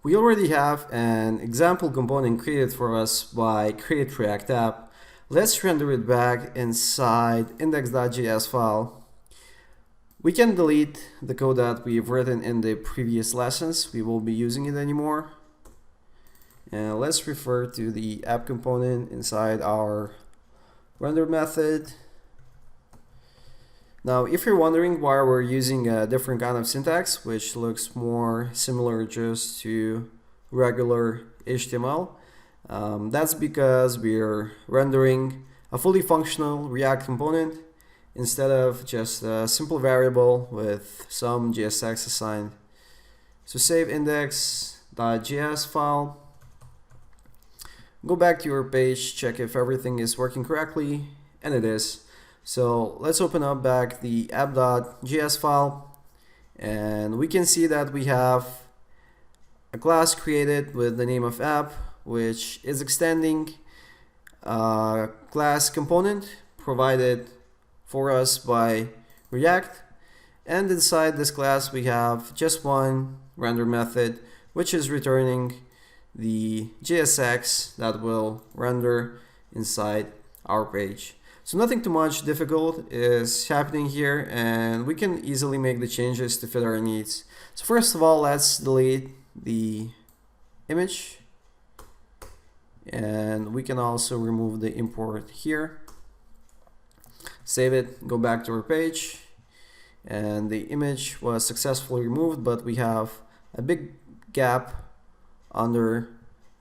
We already have an example component created for us by create React app. Let's render it back inside index.js file. We can delete the code that we've written in the previous lessons. We won't be using it anymore. And let's refer to the app component inside our render method. Now, if you're wondering why we're using a different kind of syntax, which looks more similar just to regular HTML, that's because we're rendering a fully functional React component instead of just a simple variable with some JSX assigned. So save index.js file, go back to your page, check if everything is working correctly, and it is. So let's open up back the app.js file, and we can see that we have a class created with the name of app, which is extending a class component provided for us by React. And inside this class we have just one render method, which is returning the JSX that will render inside our page. So nothing too much difficult is happening here, and we can easily make the changes to fit our needs. So first of all, let's delete the image, and we can also remove the import here. Save it, go back to our page, and the image was successfully removed, but we have a big gap under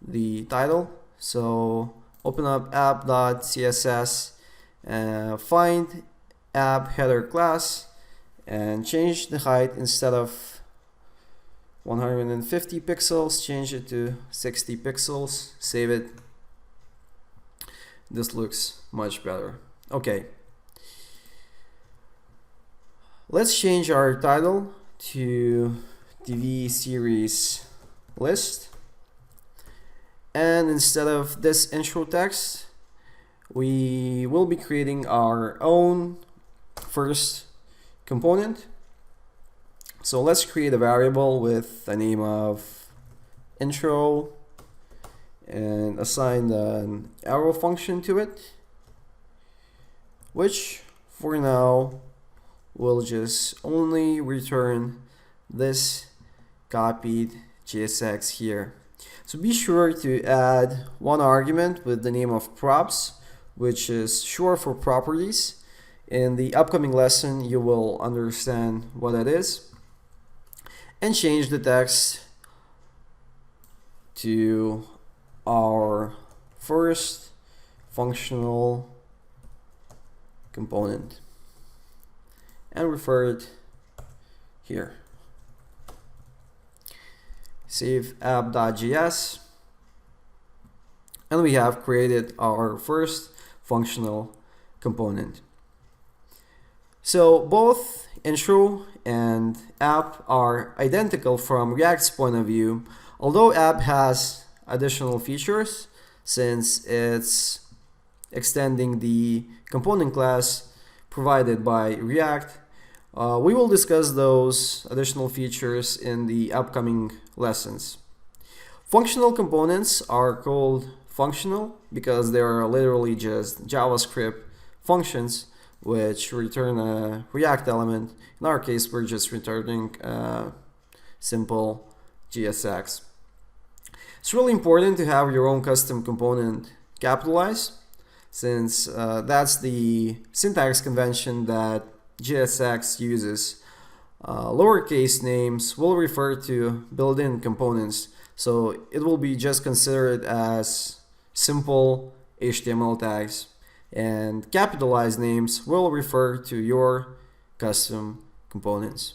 the title. So open up app.css, find app header class and change the height. Instead of 150 pixels, change it to 60 pixels. Save it. This looks much better. Okay, let's change our title to TV series list, and instead of this intro text, we will be creating our own first component. So let's create a variable with the name of intro and assign an arrow function to it, which for now will just only return this copied JSX here. So be sure to add one argument with the name of props, which is short for properties. In the upcoming lesson, you will understand what that is. And change the text to our first functional component and refer it here. Save app.js, and we have created our first functional component. So both intro and app are identical from React's point of view, although app has additional features since it's extending the component class provided by React. We will discuss those additional features in the upcoming lessons. Functional components are called functional because they are literally just JavaScript functions which return a React element. In our case, we're just returning a simple JSX. It's really important to have your own custom component capitalized, since that's the syntax convention that JSX uses. Lowercase names will refer to built-in components, so it will be just considered as simple HTML tags, and capitalized names will refer to your custom components.